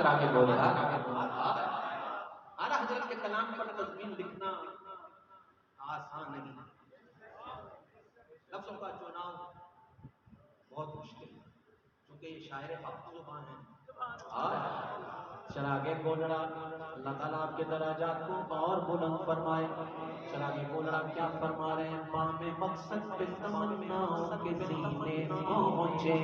चरागे बोल रहा आला हजरत के कलाम पर तस्वीर लिखना आसान नहीं है। लफ्ज़ों का चुनाव बहुत मुश्किल है क्योंकि ये शायर हक ज़ुबान है। चरागे बोलना अल्लाह ताला आपके दराजात को और बुलंद फरमाए। चरागे बोलना क्या फरमा रहे हैं? बामे मकसद पे तमन्नाओं के सीने पहुंचे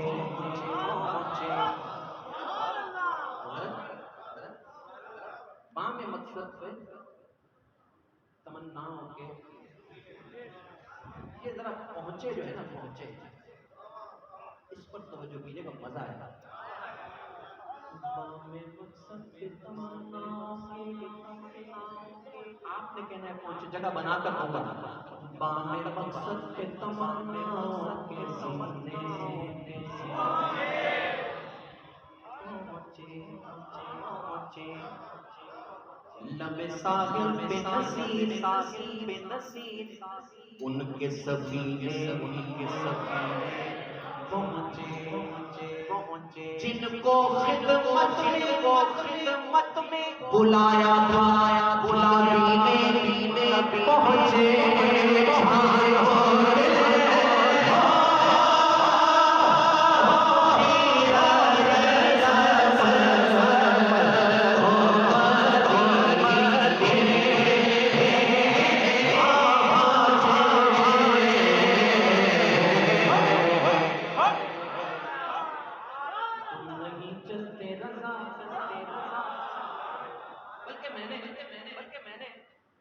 बामे मकसद पे तमन्नाओं के ये जरा पहुंचे जो है ना पहुंचे इस पर तवज्जो कीजिएगा मजा आएगा। बामे मकसद पे तमन्नाओं के आपने कहना है पहुंचे जगह बनाकर दूंगा। बामे मकसद पे तमन्नाओं के सीने पहुंचे लबे साहिल पे नसीर उनके सफीने पहुंचे जिनको खिदमत में बुलाया था बुलाने पहुंचे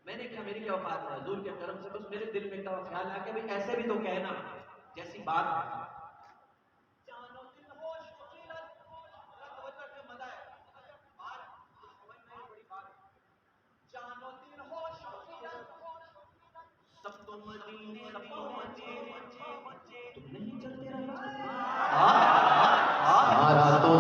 मैंने क्या मेरी क्या औकात है हुजूर के करम से बस मेरे दिल में का ख्याल आया कि भाई ऐसे भी तो कहना जैसी बात है। सब तो मदीने तुम नहीं चलते सारा तो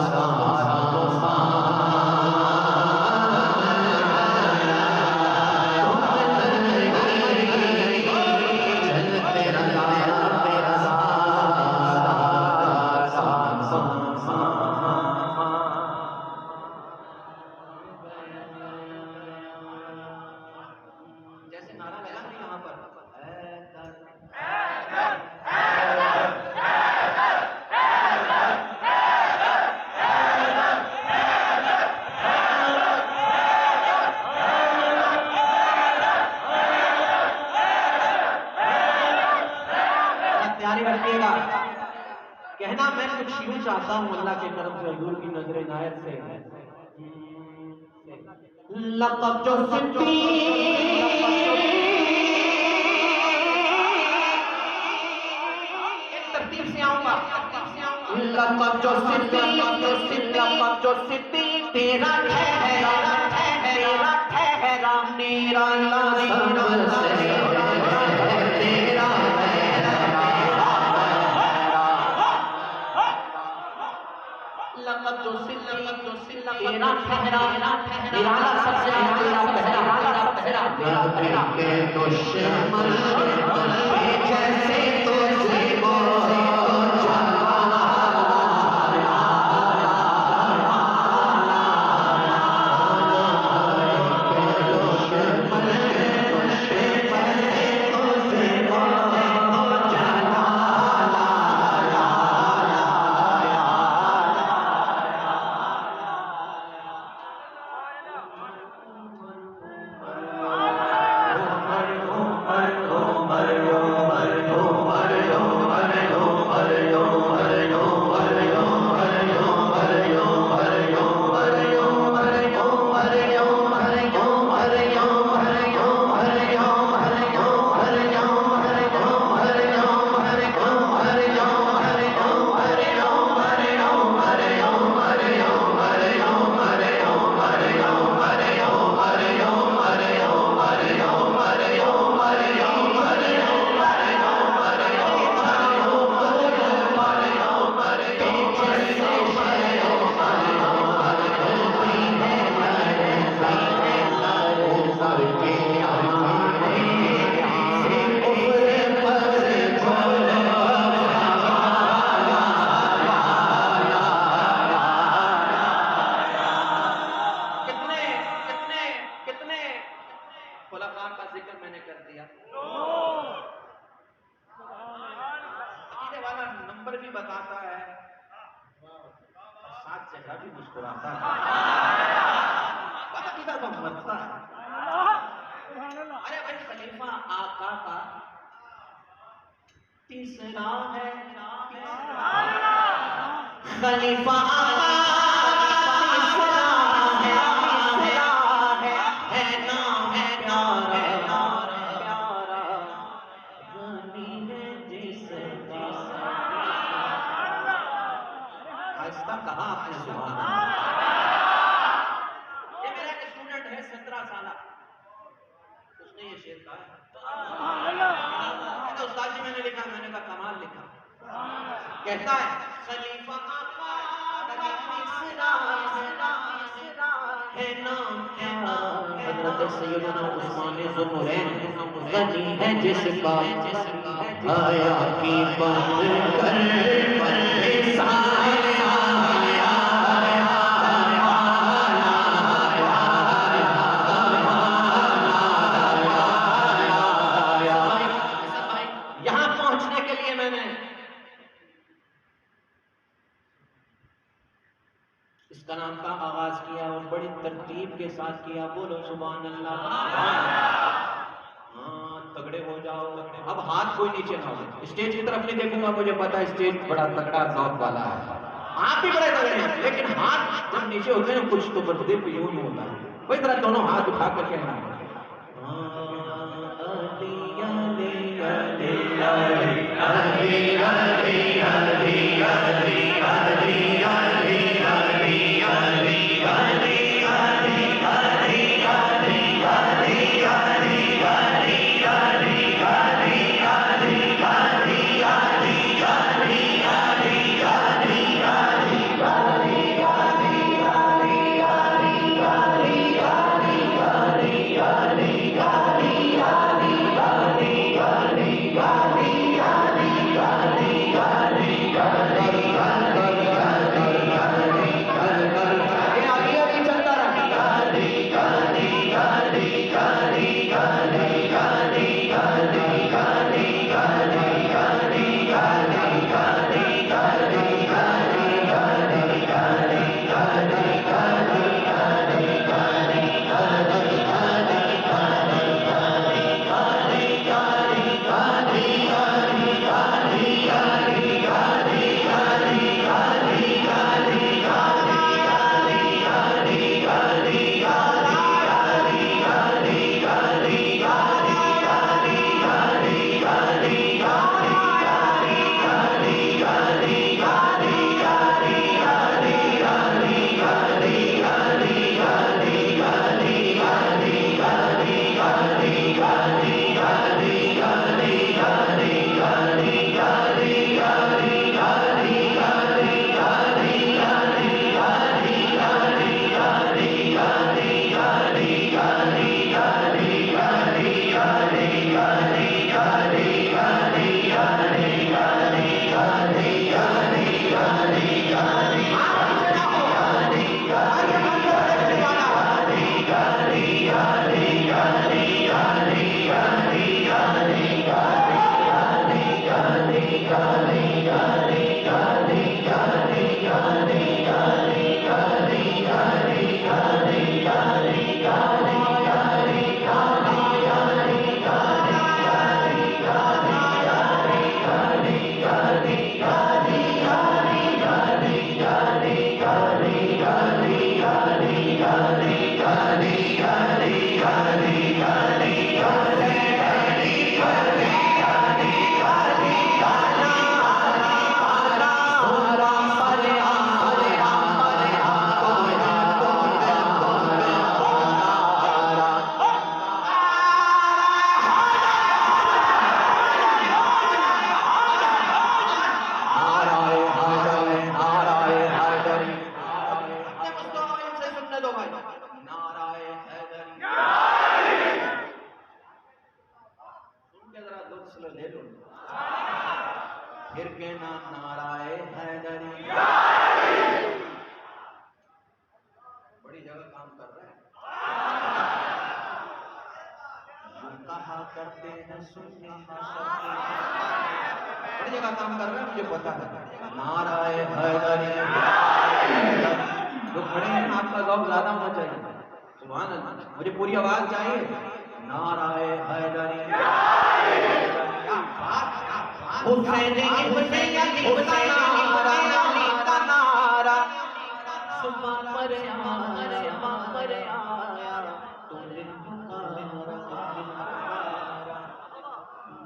कहना मैं कुछ यूं चाहता हूं अल्लाह के करम से हुजूर की नजर इनायत से लक़ब जो एक तरतीब से आऊंगा लक़ब जो सिद्दीक़ तेरा ठहरा मेरा तेरा लक़ब जो सिद्दीक़ तेरा ठहरा निराला सबसे तेरा के दुश्मन जैसे तुझे Mario भी मुस्कुराता है, पता तो मरता है। अरे भाई खलीफा आका का तीसरा है, खलीफा आका कहा आपने सुभान अल्लाह। ये मेरा एक स्टूडेंट है 17 साल, उसने ये शेर कहा है। तो उस्ताद जी मैंने लिखा, मैंने कहा कमाल लिखा। कहता है खलीफा आका है नाम प्यारा, हजरत सैयदना उस्मान ज़ुन्नूरैन गनी है जिसका आया की बंद कर इस कलाम का आगाज किया और बड़ी तरतीब के साथ किया। बोलो सुभान अल्लाह। हाँ, तगड़े हो जाओ। अब हाथ कोई नीचे ना हो, स्टेज की तरफ नहीं देखूंगा, मुझे पता है स्टेज बड़ा तगड़ा शौक वाला है, आप भी बड़े तगड़े हैं, लेकिन हाथ जब नीचे होते हैं कुछ तो बर्दे पे यूं नहीं होता है। वही तरह दोनों हाथ उठा कर कहना फिर कहना नाराए हैदरी। बड़ी जगह काम कर रहे हैं, कहा करते हैं सुनने बड़ी जगह काम कर रहे हैं, मुझे पता है। नाराए हैदरी मुझे पूरी आवाज चाहिए। नाराए हैदरी, हुसैन का नारा सुबह पर आया तुमने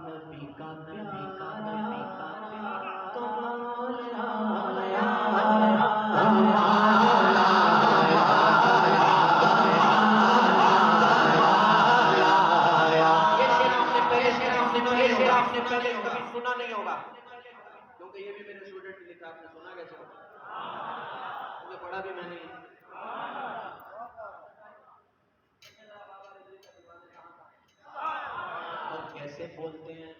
नबी का आपने पहले कभी सुना नहीं होगा, क्योंकि ये भी मेरे स्टूडेंट ने लिखा। आपने सुना कैसे होगा? क्योंकि पढ़ा भी मैंने। और कैसे बोलते हैं?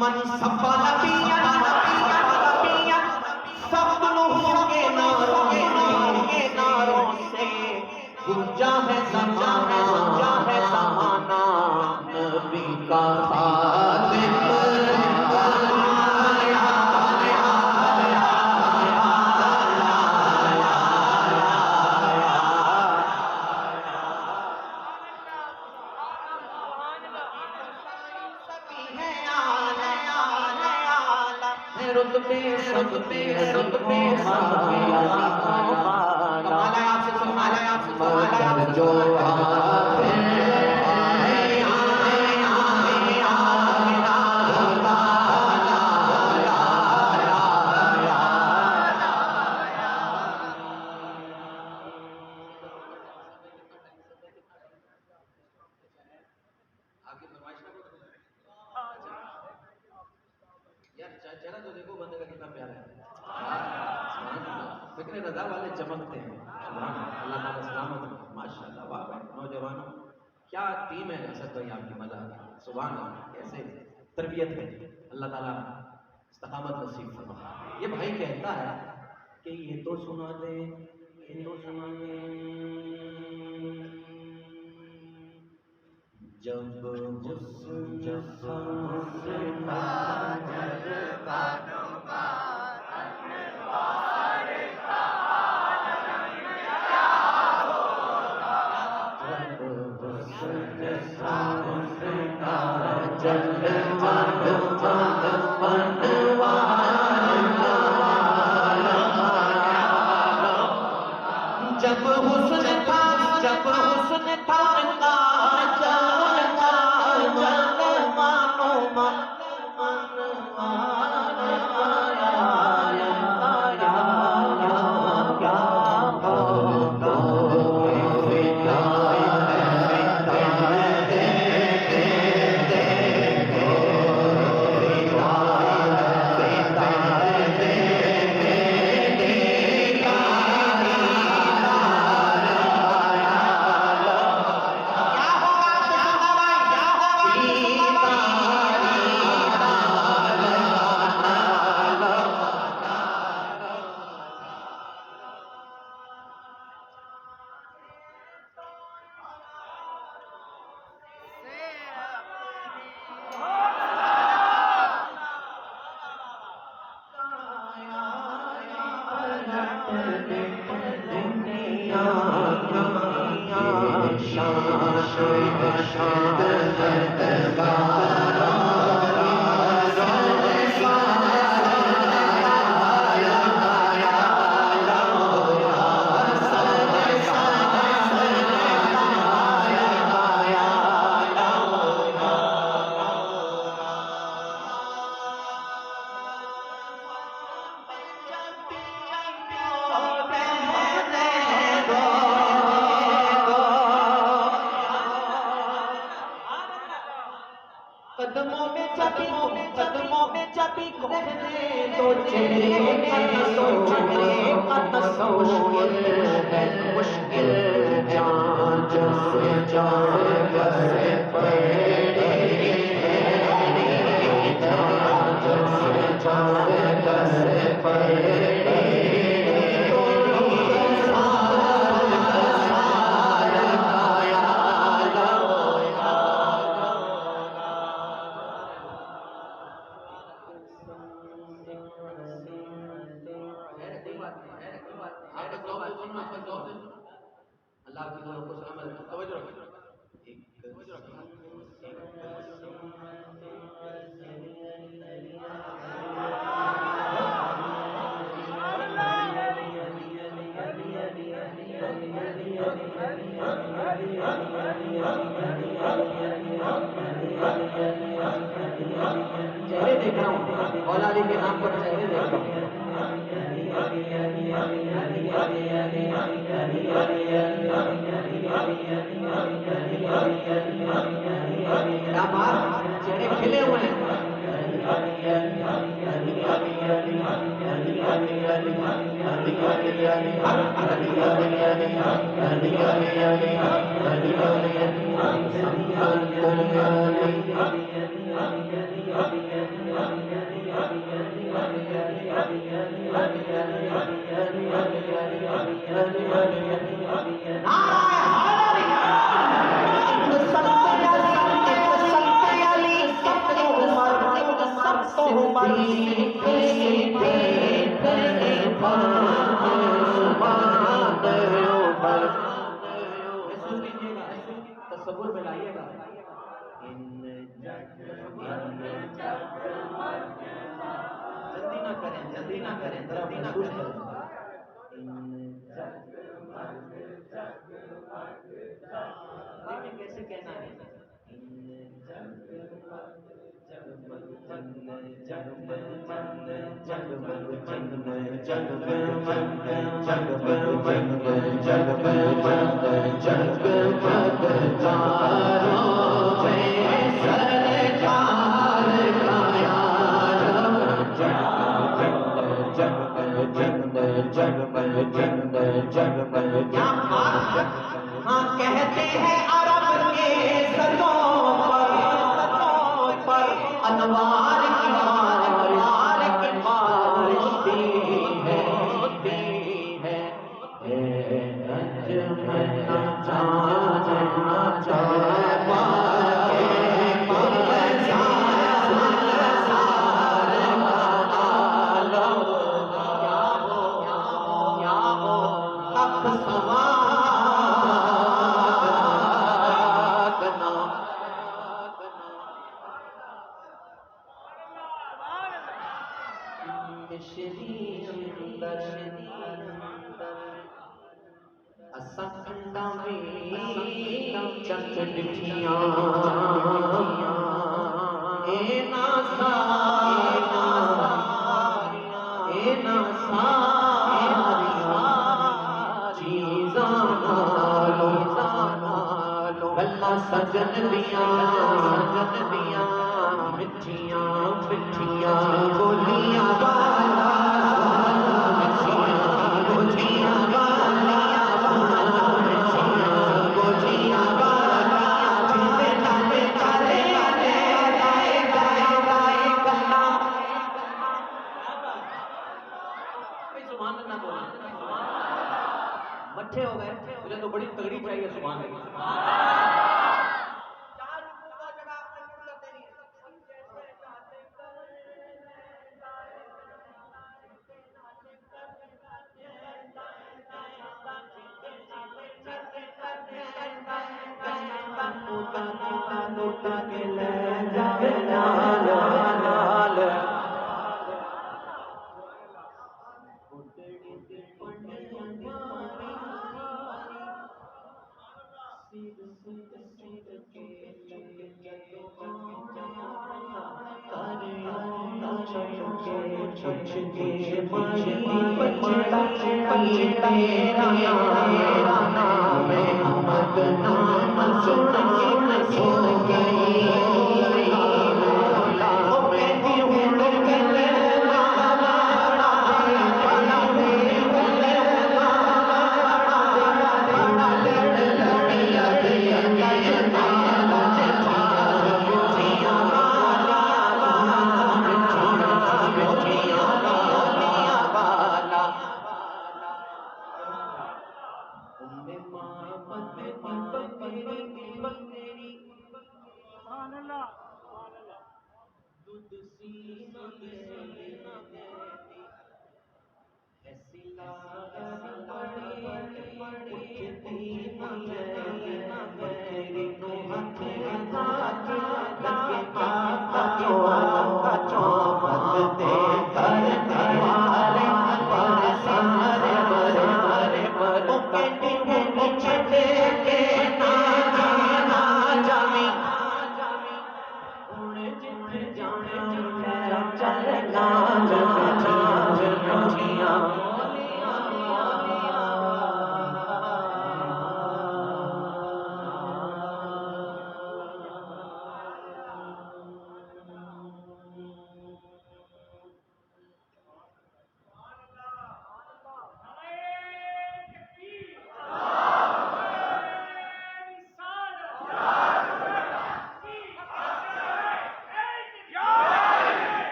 मन सपा नबिया सपनों के नारों से गूंजा है ज़माना नबी का खातिम रुतबे जो चेहरा तो देखो बंदे का कितना प्यारा है। फिक्र रजा वाले चमकते हैं। अल्लाह ताला सलामत रखे। माशाअल्लाह, वाह भाई नौजवानों, क्या टीम है असद भाई आपकी। मजा सुभान अल्लाह, कैसे तरबियत है। अल्लाह ताला इस्तकामत नसीब फरमाए। ये भाई कहता है कि ये तो सुना दे जब जब हुस्न था कदमों में चाबी रहने दो चेहरे का तस्वीर है मुश्किल जान से जान बसे पड़े जान से जान बसे पड़े अल्लाह की लोगों को सलामत तवज्जो रखो। चेहरे देख रहा हूँ, औलादी के नाम पर चेहरे देख रहा हूँ। क्या बात, चेहरे खिले हुए हैं। तसव्वुर में लाइएगा, जल्दी ना करें, जरा महसूस करें। कैसे कहना है, हाँ कहते हैं अरब के सरों पर अनवार की बारिश होती है। सजन दिया मिठिया मिठिया बोलियां वाला, बोलियां वाला, बोलियां वाला, चले चले गाए गाए गाए गल्ला। सुभान अल्लाह बोला, मट्ठे हो गए, मुझे तो बड़ी तगड़ी चाहिए सुभान अल्लाह। न ले